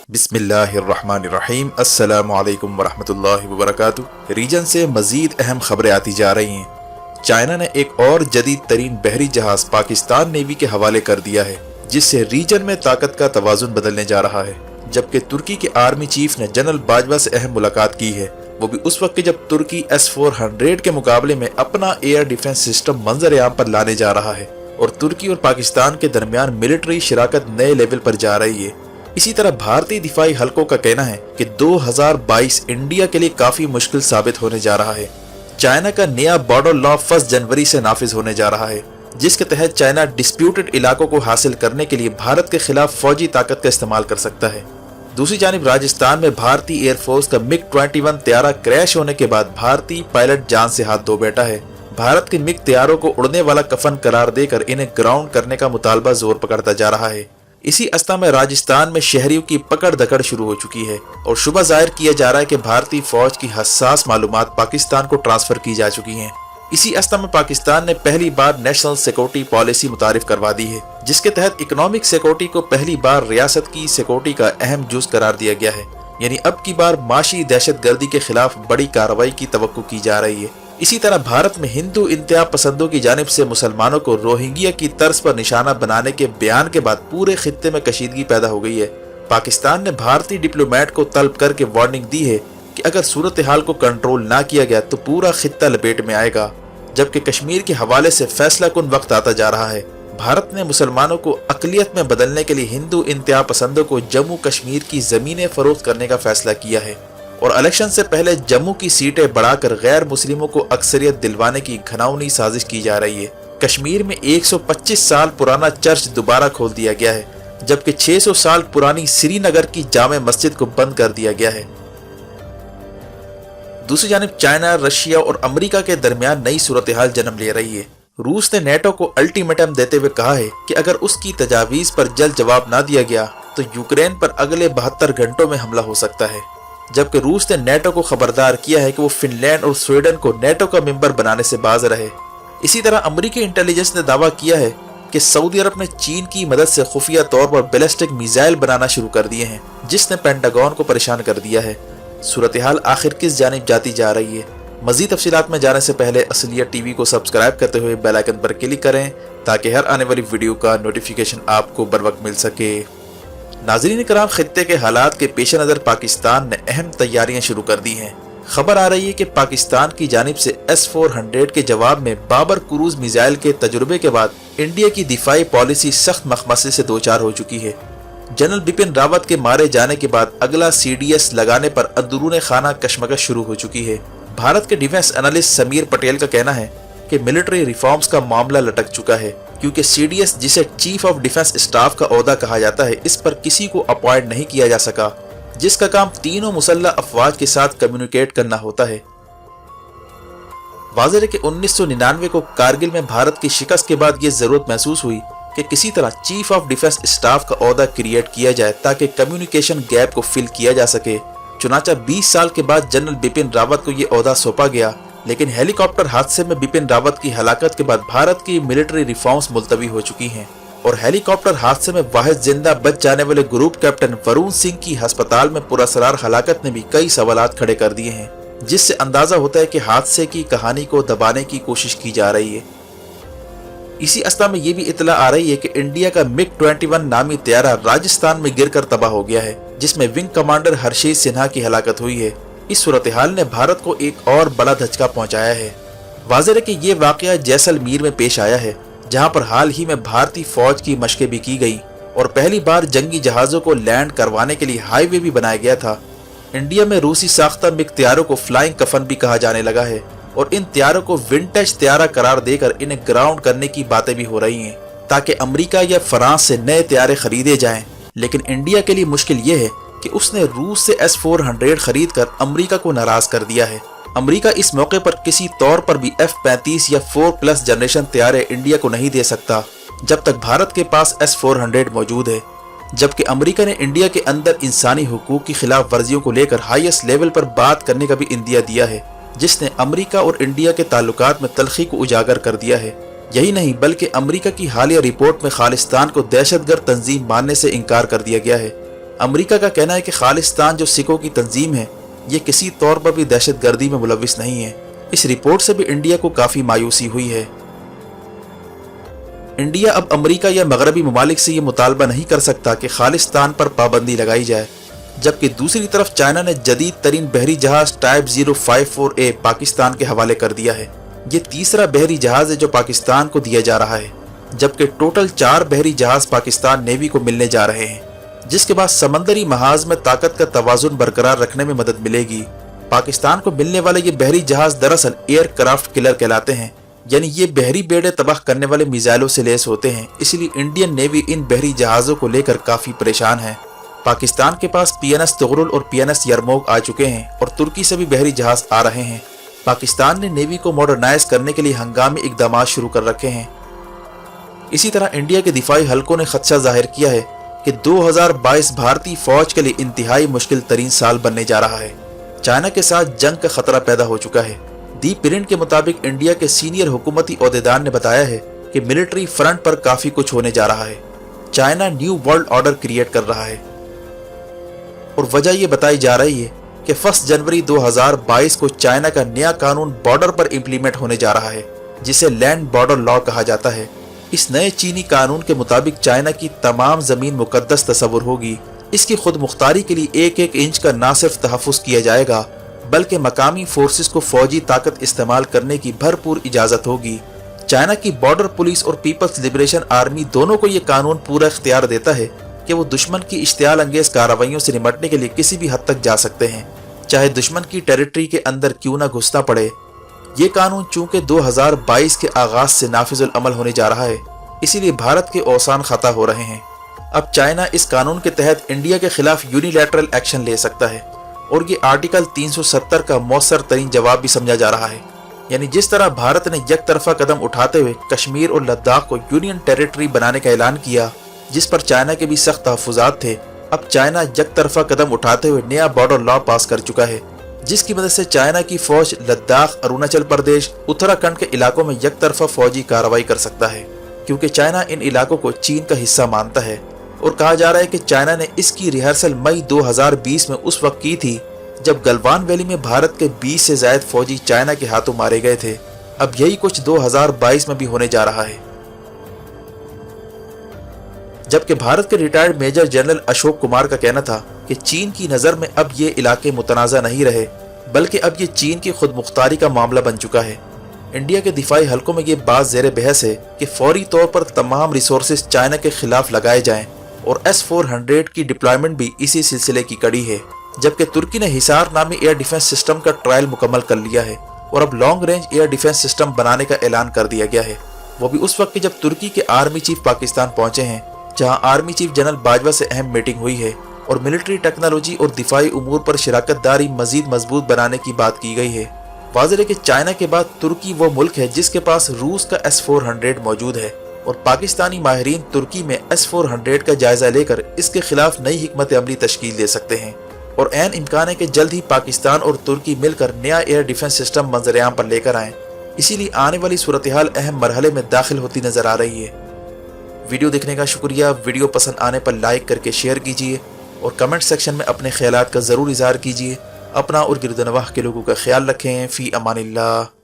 بسم اللہ الرحمن الرحیم۔ السلام علیکم ورحمۃ اللہ وبرکاتہ۔ ریجن سے مزید اہم خبریں آتی جا رہی ہیں۔ چائنا نے ایک اور جدید ترین بحری جہاز پاکستان نیوی کے حوالے کر دیا ہے، جس سے ریجن میں طاقت کا توازن بدلنے جا رہا ہے۔ جبکہ ترکی کے آرمی چیف نے جنرل باجوہ سے اہم ملاقات کی ہے، وہ بھی اس وقت جب ترکی S-400 کے مقابلے میں اپنا ایئر ڈیفنس سسٹم منظر عام پر لانے جا رہا ہے اور ترکی اور پاکستان کے درمیان ملٹری شراکت نئے لیول پر جا رہی ہے۔ اسی طرح بھارتی دفاعی حلقوں کا کہنا ہے کہ 2022 انڈیا کے لیے کافی مشکل ثابت ہونے جا رہا ہے۔ چائنا کا نیا بارڈر لا 1 جنوری سے نافذ ہونے جا رہا ہے، جس کے تحت چائنا ڈسپیوٹڈ علاقوں کو حاصل کرنے کے لیے بھارت کے خلاف فوجی طاقت کا استعمال کر سکتا ہے۔ دوسری جانب راجستھان میں بھارتی ایئر فورس کا MiG-21 طیارہ کریش ہونے کے بعد بھارتی پائلٹ جان سے ہاتھ دھو بیٹھا ہے۔ بھارت کے MiG طیاروں کو اڑنے والا کفن قرار دے کر انہیں گراؤنڈ کرنے کا مطالبہ زور پکڑتا جا رہا ہے۔ اسی اثنا میں راجستھان میں شہریوں کی پکڑ دکڑ شروع ہو چکی ہے اور شبہ ظاہر کیا جا رہا ہے کہ بھارتی فوج کی حساس معلومات پاکستان کو ٹرانسفر کی جا چکی ہیں۔ اسی اثنا میں پاکستان نے پہلی بار نیشنل سیکورٹی پالیسی متعارف کروا دی ہے، جس کے تحت اکنامک سیکورٹی کو پہلی بار ریاست کی سیکورٹی کا اہم جز قرار دیا گیا ہے۔ یعنی اب کی بار معاشی دہشت گردی کے خلاف بڑی کارروائی کی توقع کی جا رہی ہے۔ اسی طرح بھارت میں ہندو انتہا پسندوں کی جانب سے مسلمانوں کو روہنگیا کی طرز پر نشانہ بنانے کے بیان کے بعد پورے خطے میں کشیدگی پیدا ہو گئی ہے۔ پاکستان نے بھارتی ڈپلومیٹ کو طلب کر کے وارننگ دی ہے کہ اگر صورتحال کو کنٹرول نہ کیا گیا تو پورا خطہ لپیٹ میں آئے گا۔ جبکہ کشمیر کے حوالے سے فیصلہ کن وقت آتا جا رہا ہے۔ بھارت نے مسلمانوں کو اقلیت میں بدلنے کے لیے ہندو انتہا پسندوں کو جموں کشمیر کی زمینیں فروخت کرنے کا فیصلہ کیا ہے اور الیکشن سے پہلے جموں کی سیٹیں بڑھا کر غیر مسلموں کو اکثریت دلوانے کی گھناؤنی سازش کی جا رہی ہے۔ کشمیر میں 125 سال پرانا چرچ دوبارہ کھول دیا گیا ہے، جبکہ 600 سال پرانی سری نگر کی جامع مسجد کو بند کر دیا گیا ہے۔ دوسری جانب چائنا، رشیا اور امریکہ کے درمیان نئی صورتحال جنم لے رہی ہے۔ روس نے نیٹو کو الٹیمیٹم دیتے ہوئے کہا ہے کہ اگر اس کی تجاویز پر جلد جواب نہ دیا گیا تو یوکرین پر اگلے 72 گھنٹوں میں حملہ ہو سکتا ہے۔ جبکہ روس نے نیٹو کو خبردار کیا ہے کہ وہ فن لینڈ اور سویڈن کو نیٹو کا ممبر بنانے سے باز رہے۔ اسی طرح امریکی انٹیلیجنس نے دعویٰ کیا ہے کہ سعودی عرب نے چین کی مدد سے خفیہ طور پر بیلسٹک میزائل بنانا شروع کر دیے ہیں، جس نے پینٹاگون کو پریشان کر دیا ہے۔ صورتحال آخر کس جانب جاتی جا رہی ہے؟ مزید تفصیلات میں جانے سے پہلے اصلیت ٹی وی کو سبسکرائب کرتے ہوئے بیل آئیکن پر کلک کریں تاکہ ہر آنے والی ویڈیو کا نوٹیفیکیشن آپ کو بروقت مل سکے۔ ناظرین کرام، خطے کے حالات کے پیش نظر پاکستان نے اہم تیاریاں شروع کر دی ہیں۔ خبر آ رہی ہے کہ پاکستان کی جانب سے S-400 کے جواب میں بابر کروز میزائل کے تجربے کے بعد انڈیا کی دفاعی پالیسی سخت مخمصے سے دوچار ہو چکی ہے۔ جنرل بپن راوت کے مارے جانے کے بعد اگلا CDS لگانے پر اندرون خانہ کشمکش شروع ہو چکی ہے۔ بھارت کے ڈیفنس انالسٹ سمیر پٹیل کا کہنا ہے کہ ملٹری ریفارمز کا معاملہ لٹک چکا ہے، کیونکہ CDS جسے چیف آف ڈیفنس اسٹاف کا عہدہ کہا جاتا ہے، اس پر کسی کو اپوائنٹ نہیں کیا جا سکا، جس کا کام تینوں مسلح افواج کے ساتھ کمیونیکیٹ کرنا ہوتا ہے۔ واضح ہے کہ 1999 کو کارگل میں بھارت کی شکست کے بعد یہ ضرورت محسوس ہوئی کہ کسی طرح چیف آف ڈیفنس اسٹاف کا عہدہ کریٹ کیا جائے تاکہ کمیونیکیشن گیپ کو فل کیا جا سکے۔ چنانچہ 20 سال کے بعد جنرل بپن راوت کو یہ عہدہ سونپا گیا، لیکن ہیلی کاپٹر حادثے میں بپن راوت کی ہلاکت کے بعد بھارت کی ملٹری ریفارمز ملتوی ہو چکی ہیں اور ہیلی کاپٹر حادثے میں واحد زندہ بچ جانے والے گروپ کیپٹن ورون سنگھ کی ہسپتال میں پراسرار ہلاکت نے بھی کئی سوالات کھڑے کر دیے ہیں، جس سے اندازہ ہوتا ہے کہ حادثے کی کہانی کو دبانے کی کوشش کی جا رہی ہے۔ اسی اثنا میں یہ بھی اطلاع آ رہی ہے کہ انڈیا کا MiG-21 نامی طیارہ راجستھان میں گر کر تباہ ہو گیا ہے، جس میں ونگ کمانڈر ہرشیت سنہا کی ہلاکت ہوئی ہے۔ اس صورتحال نے بھارت کو ایک اور بڑا دھچکا پہنچایا ہے۔ واضح ہے کہ یہ واقعہ جیسلمیر میں پیش آیا ہے، جہاں پر حال ہی میں بھارتی فوج کی مشقیں بھی کی گئی اور پہلی بار جنگی جہازوں کو لینڈ کروانے کے لیے ہائی وے بھی بنایا گیا تھا۔ انڈیا میں روسی ساختہ MiG طیاروں کو فلائنگ کفن بھی کہا جانے لگا ہے اور ان طیاروں کو ونٹیج طیارہ قرار دے کر انہیں گراؤنڈ کرنے کی باتیں بھی ہو رہی ہیں تاکہ امریکہ یا فرانس سے نئے طیارے خریدے جائیں۔ لیکن انڈیا کے لیے مشکل یہ ہے کہ اس نے روس سے S-400 خرید کر امریکہ کو ناراض کر دیا ہے۔ امریکہ اس موقع پر کسی طور پر بھی F-35 یا 4+ جنریشن طیارے انڈیا کو نہیں دے سکتا جب تک بھارت کے پاس S-400 موجود ہے۔ جبکہ امریکہ نے انڈیا کے اندر انسانی حقوق کی خلاف ورزیوں کو لے کر ہائیسٹ لیول پر بات کرنے کا بھی اندیہ دیا ہے، جس نے امریکہ اور انڈیا کے تعلقات میں تلخی کو اجاگر کر دیا ہے۔ یہی نہیں بلکہ امریکہ کی حالیہ رپورٹ میں خالصتان کو دہشت گرد تنظیم ماننے سے انکار کر دیا گیا ہے۔ امریکہ کا کہنا ہے کہ خالصتان جو سکھوں کی تنظیم ہے یہ کسی طور پر بھی دہشت گردی میں ملوث نہیں ہے۔ اس رپورٹ سے بھی انڈیا کو کافی مایوسی ہوئی ہے۔ انڈیا اب امریکہ یا مغربی ممالک سے یہ مطالبہ نہیں کر سکتا کہ خالصتان پر پابندی لگائی جائے، جبکہ دوسری طرف چائنا نے جدید ترین بحری جہاز ٹائپ 054A پاکستان کے حوالے کر دیا ہے۔ یہ تیسرا بحری جہاز ہے جو پاکستان کو دیا جا رہا ہے، جبکہ ٹوٹل 4 بحری جہاز پاکستان نیوی کو ملنے جا رہے ہیں، جس کے بعد سمندری محاذ میں طاقت کا توازن برقرار رکھنے میں مدد ملے گی۔ پاکستان کو ملنے والے یہ بحری جہاز دراصل ایئر کرافٹ کلر کہلاتے ہیں، یعنی یہ بحری بیڑے تباہ کرنے والے میزائلوں سے لیس ہوتے ہیں، اس لیے انڈین نیوی ان بحری جہازوں کو لے کر کافی پریشان ہے۔ پاکستان کے پاس PNS تغرل اور PNS یرموک آ چکے ہیں اور ترکی سے بھی بحری جہاز آ رہے ہیں۔ پاکستان نے نیوی کو ماڈرنائز کرنے کے لیے ہنگامی اقدامات شروع کر رکھے ہیں۔ اسی طرح انڈیا کے دفاعی حلقوں نے خدشہ ظاہر کیا ہے کہ 2022 بھارتی فوج کے لیے انتہائی مشکل ترین سال بننے جا رہا ہے۔ چائنا کے ساتھ جنگ کا خطرہ پیدا ہو چکا ہے۔ دی پرنٹ کے مطابق انڈیا کے سینئر حکومتی عہدیدار نے بتایا ہے کہ ملٹری فرنٹ پر کافی کچھ ہونے جا رہا ہے۔ China new world order create کر رہا ہے اور وجہ یہ بتائی جا رہی ہے کہ 1 جنوری 2022 کو چائنا کا نیا قانون بارڈر پر امپلیمنٹ ہونے جا رہا ہے، جسے لینڈ بارڈر لا کہا جاتا ہے۔ اس نئے چینی قانون کے مطابق چائنا کی تمام زمین مقدس تصور ہوگی۔ اس کی خود مختاری کے لیے ایک ایک انچ کا نہ صرف تحفظ کیا جائے گا بلکہ مقامی فورسز کو فوجی طاقت استعمال کرنے کی بھرپور اجازت ہوگی۔ چائنا کی بارڈر پولیس اور پیپلز لبریشن آرمی دونوں کو یہ قانون پورا اختیار دیتا ہے کہ وہ دشمن کی اشتعال انگیز کارروائیوں سے نمٹنے کے لیے کسی بھی حد تک جا سکتے ہیں، چاہے دشمن کی ٹیریٹری کے اندر کیوں نہ گھسنا پڑے۔ یہ قانون چونکہ 2022 کے آغاز سے نافذ العمل ہونے جا رہا ہے، اسی لیے بھارت کے اوسان خطا ہو رہے ہیں۔ اب چائنا اس قانون کے تحت انڈیا کے خلاف یونیلیٹرل ایکشن لے سکتا ہے اور یہ آرٹیکل 370 کا مؤثر ترین جواب بھی سمجھا جا رہا ہے۔ یعنی جس طرح بھارت نے یک طرفہ قدم اٹھاتے ہوئے کشمیر اور لداخ کو یونین ٹیریٹری بنانے کا اعلان کیا، جس پر چائنا کے بھی سخت تحفظات تھے، اب چائنا یک طرفہ قدم اٹھاتے ہوئے نیا بارڈر لا پاس کر چکا ہے، جس کی مدد سے چائنا کی فوج لداخ، اروناچل پردیش، اتراکھنڈ کے علاقوں میں یک طرفہ فوجی کارروائی کر سکتا ہے، کیونکہ چائنا ان علاقوں کو چین کا حصہ مانتا ہے۔ اور کہا جا رہا ہے کہ چائنا نے اس کی ریہرسل مئی 2020 میں اس وقت کی تھی جب گلوان ویلی میں بھارت کے 20 سے زائد فوجی چائنا کے ہاتھوں مارے گئے تھے۔ اب یہی کچھ 2022 میں بھی ہونے جا رہا ہے، جبکہ بھارت کے retired major general Ashok Kumar کا کہنا تھا کہ چین کی نظر میں اب یہ علاقے متنازع نہیں رہے بلکہ اب یہ چین کی خود مختاری کا معاملہ بن چکا ہے۔ انڈیا کے دفاعی حلقوں میں یہ بات زیر بحث ہے کہ فوری طور پر تمام ریسورسز چائنا کے خلاف لگائے جائیں، اور S-400 کی ڈپلائمنٹ بھی اسی سلسلے کی کڑی ہے، جبکہ ترکی نے حصار نامی ایئر ڈیفنس سسٹم کا ٹرائل مکمل کر لیا ہے اور اب long range air defence system بنانے کا اعلان کر دیا گیا ہے، وہ بھی اس وقت کہ جب ترکی کے آرمی چیف پاکستان پہنچے ہیں، جہاں آرمی چیف جنرل باجوہ سے اہم میٹنگ ہوئی ہے اور ملٹری ٹیکنالوجی اور دفاعی امور پر شراکت داری مزید مضبوط بنانے کی بات کی گئی ہے۔ واضح ہے کہ چائنا کے بعد ترکی وہ ملک ہے جس کے پاس روس کا S-400 موجود ہے، اور پاکستانی ماہرین ترکی میں S-400 کا جائزہ لے کر اس کے خلاف نئی حکمت عملی تشکیل دے سکتے ہیں، اور عین امکان ہے کہ جلد ہی پاکستان اور ترکی مل کر نیا ایئر ڈیفنس سسٹم منظر عام پر لے کر آئیں۔ اسی لیے آنے والی صورتحال اہم مرحلے میں داخل ہوتی نظر آ رہی ہے۔ ویڈیو دیکھنے کا شکریہ۔ ویڈیو پسند آنے پر لائک کر کے شیئر کیجیے اور کمنٹ سیکشن میں اپنے خیالات کا ضرور اظہار کیجیے۔ اپنا اور گرد و نواح کے لوگوں کا خیال رکھیں۔ فی امان اللہ۔